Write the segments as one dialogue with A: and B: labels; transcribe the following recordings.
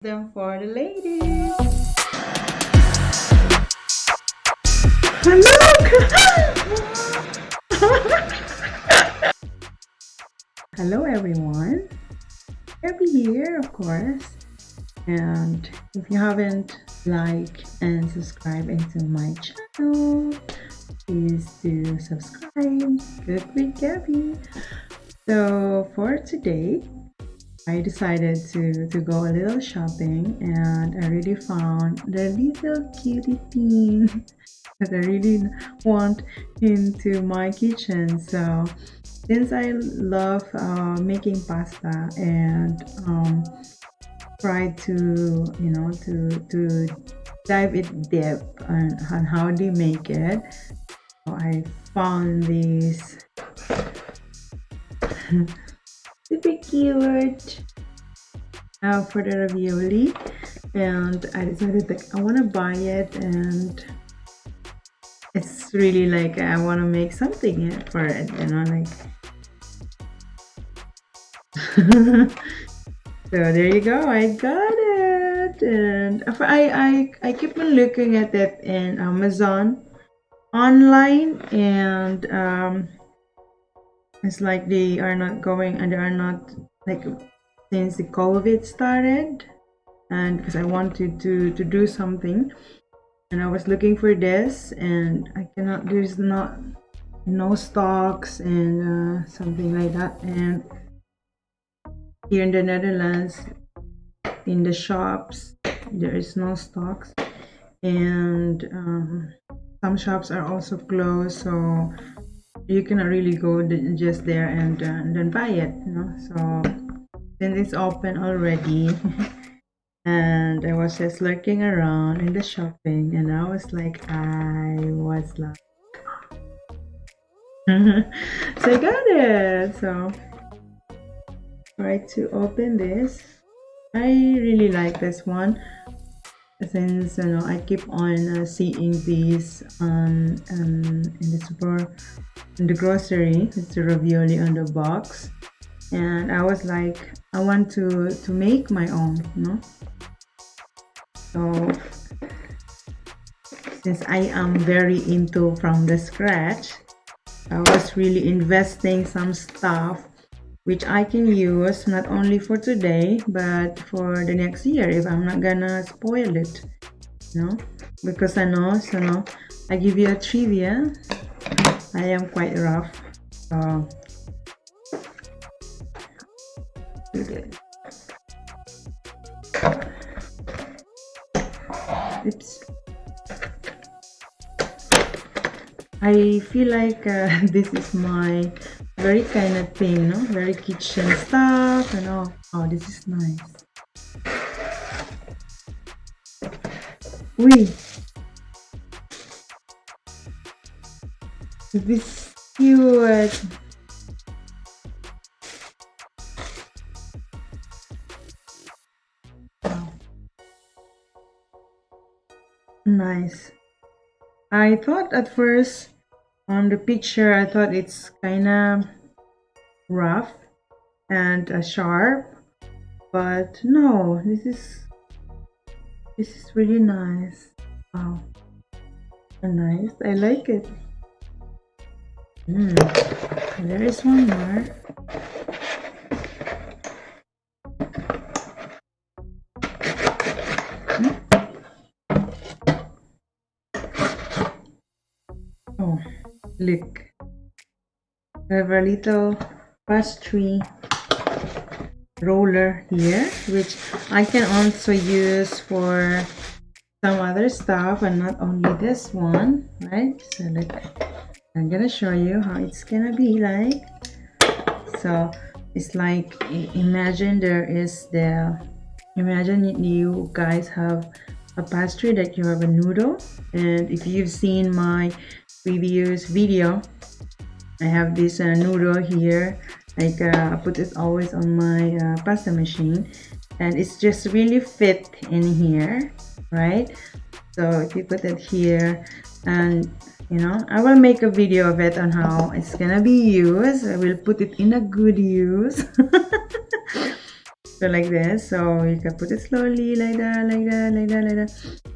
A: Them for the ladies. Hello everyone. Gabby here, of course. And if you haven't liked and subscribed into my channel, please do subscribe. Good with Gabby. So for today, I decided to go a little shopping, and I really found the little cutie thing that I really want into my kitchen. So since I love making pasta and try to to dive it deep on how they make it, so I found these super cute for the ravioli, and I decided that I want to buy it, and it's really like I want to make something for it, like. So there you go, I got it, and I keep on looking at it in Amazon online, and it's like they are not going, and they are not like since the COVID started, and because I wanted to do something, and I was looking for this, and I cannot. There's no stocks and something like that, and here in the Netherlands, in the shops, there is no stocks, and some shops are also closed, so you cannot really go just there and then buy it, so since it's open already and I was just lurking around in the shopping, and I was like so I got it. So try to open this. I really like this one since I keep on seeing these in the grocery. It's the ravioli on the box, and I was like, I want to make my own, So since I am very into from the scratch, I was really investing some stuff which I can use not only for today but for the next year if I'm not gonna spoil it, because I know, I give you a trivia. I am quite rough, so oops. I feel like this is my very kind of thing, very kitchen stuff, oh, this is nice. This is cute. Wow. Nice. I thought at first on the picture, I thought it's kind of rough and sharp, but no, this is really nice. Wow, nice. I like it. There is one more. Oh, look. I have a little pastry roller here, which I can also use for some other stuff and not only this one, right? So look, I'm gonna show you how it's gonna be like. So it's like, imagine you guys have a pastry that you have a noodle, and if you've seen my previous video, I have this noodle here, like I put it always on my pasta machine, and it's just really fit in here, right? So if you put it here, and I will make a video of it on how it's gonna be used. I will put it in a good use. So like this, so you can put it slowly like that, like that, like that, like that.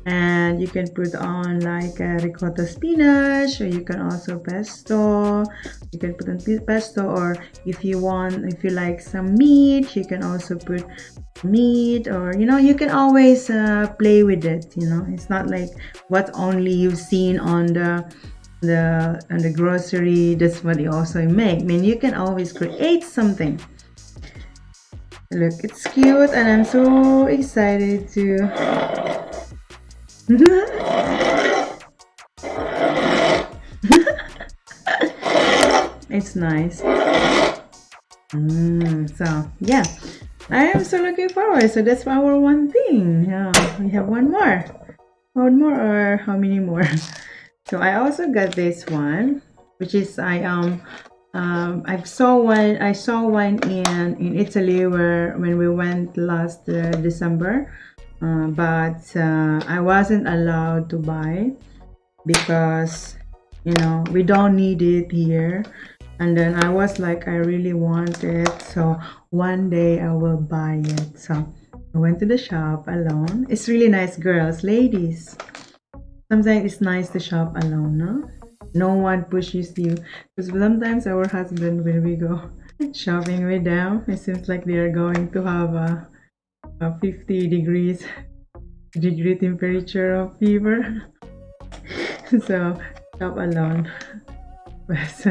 A: And you can put on like a ricotta spinach, or you can also pesto. You can put on pesto, or if you want, if you like some meat, you can also put meat, or you can always play with it. It's not like what only you've seen on the grocery. That's what you also make. I mean, you can always create something. Look, it's cute, and I'm so excited to it's nice. So yeah, I am so looking forward. So that's our one thing. Yeah, we have one more, or how many more? So I also got this one, which is I saw one in Italy when we went last December, but I wasn't allowed to buy because we don't need it here. And then I was like, I really want it, so one day I will buy it. So I went to the shop alone. It's really nice, girls, ladies. Sometimes it's nice to shop alone, no? No one pushes you. Because sometimes our husband, when we go shopping with them, it seems like they are going to have a 50 degree temperature of fever. So shop alone. But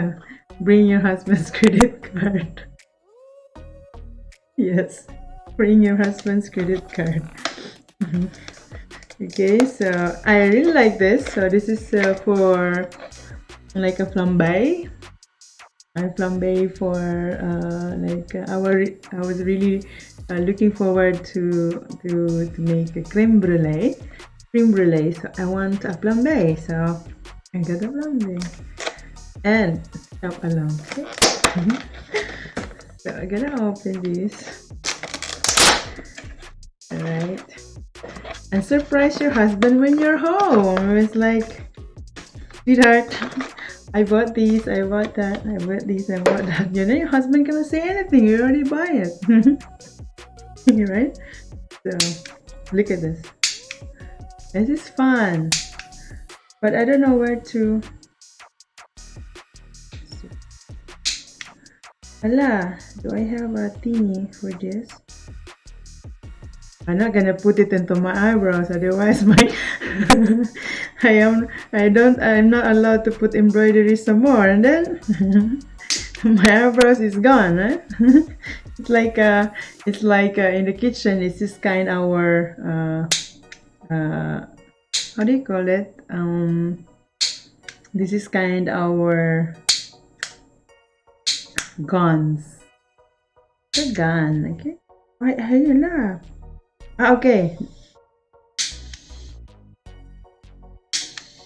A: bring your husband's credit card. Yes, bring your husband's credit card. Okay, so I really like this. So this is for like a flambe. A flambe for I was really looking forward to make a creme brulee. So I want a flambe. So I got a flambe and shop alone. Okay. So I'm gonna open this. All right. And surprise your husband when you're home. It's like, sweetheart, I bought these, I bought that, I bought these, I bought that. Your husband cannot say anything. You already buy it. Right? So, look at this. This is fun. But I don't know where to. Ala, do I have a thingy for this? I'm not gonna put it into my eyebrows, otherwise I'm not allowed to put embroidery some more, and then my eyebrows is gone, right? It's like in the kitchen, it's this kind of our how do you call it? This is kind of our guns. The gun, okay? Ay, ayun na. Okay.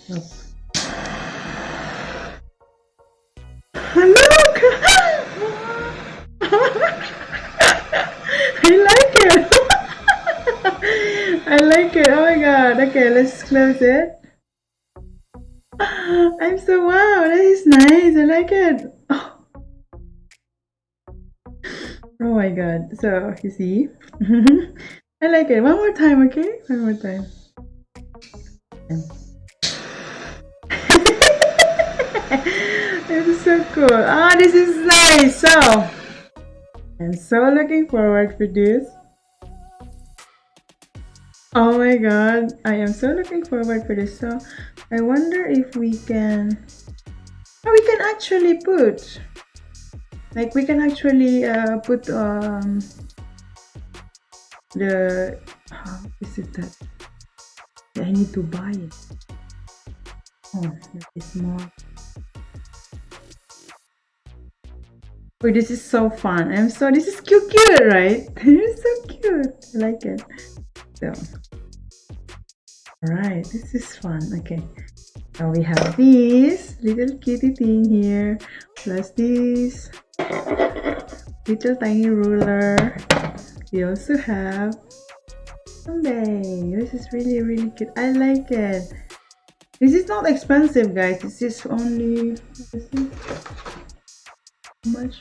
A: Look. I like it. I like it. Oh my god. Okay, let's close it. I'm so wow. That is nice. I like it. Oh my god. So you see. I like it. One more time, okay? One more time. This is so cool. Ah, this is nice. So I'm so looking forward for this. Oh my god, I am so looking forward for this. So I wonder if we can. Oh, we can actually put. Like we can actually put the how is it that I need to buy it. Oh, there is more. Oh, this is so fun. This is cute, right? It's so cute. I like it. So alright, this is fun. Okay, so we have this little kitty thing here, plus this little tiny ruler. We also have Sunday. This is really cute. I like it. This is not expensive, guys. This is only how much?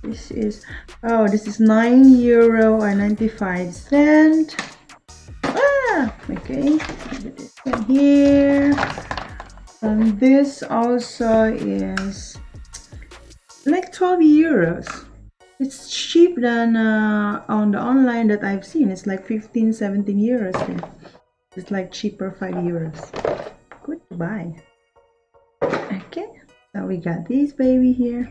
A: This is, oh, this is €9 or 95 cents. Okay, put this in here. And this also is like €12. It's cheap than on the online that I've seen. It's like 15, 17 euros here. It's like cheaper, €5. Good to buy. Okay, so we got this baby here.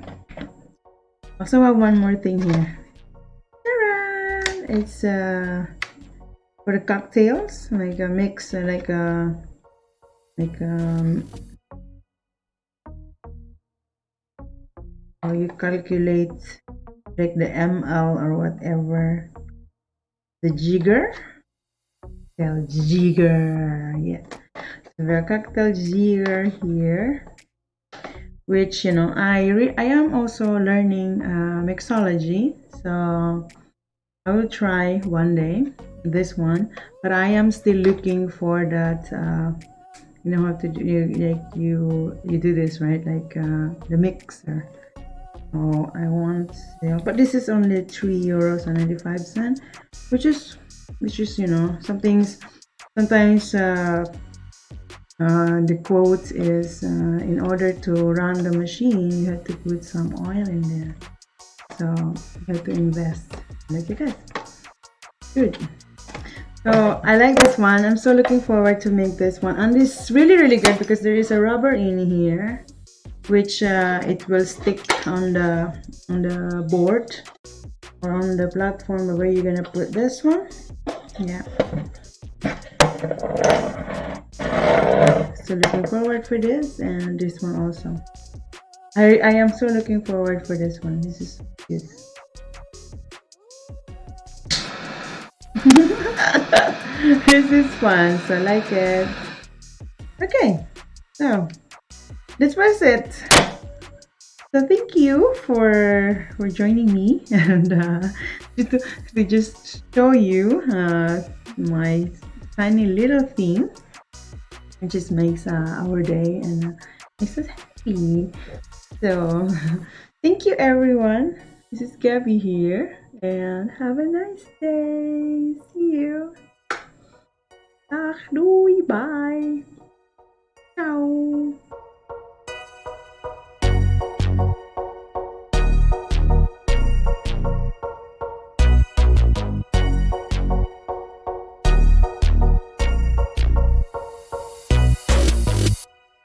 A: Also have one more thing here. Ta-da! It's for the cocktails, like a mix, how you calculate like the ml or whatever. The jigger, yeah. The cocktail jigger here, which I am also learning mixology, so I will try one day this one, but I am still looking for that how to do, like you do this, right? Like the mixer. Oh, I want, but this is only €3 and 95 cents, which is sometimes the quote is in order to run the machine you have to put some oil in there, so you have to invest like it is. Good. So I like this one. I'm so looking forward to make this one, and this is really good because there is a rubber in here, which it will stick on the board or on the platform where you're gonna put this one. Yeah. So looking forward for this, and this one also. I am so looking forward for this one. This is good. This is fun, so I like it. Okay, so this was it. So thank you for joining me and to just show you my tiny little thing. It just makes our day and makes us happy. So thank you everyone. This is Gabby here, and have a nice day. See you. Dag, doei, bye. Ciao.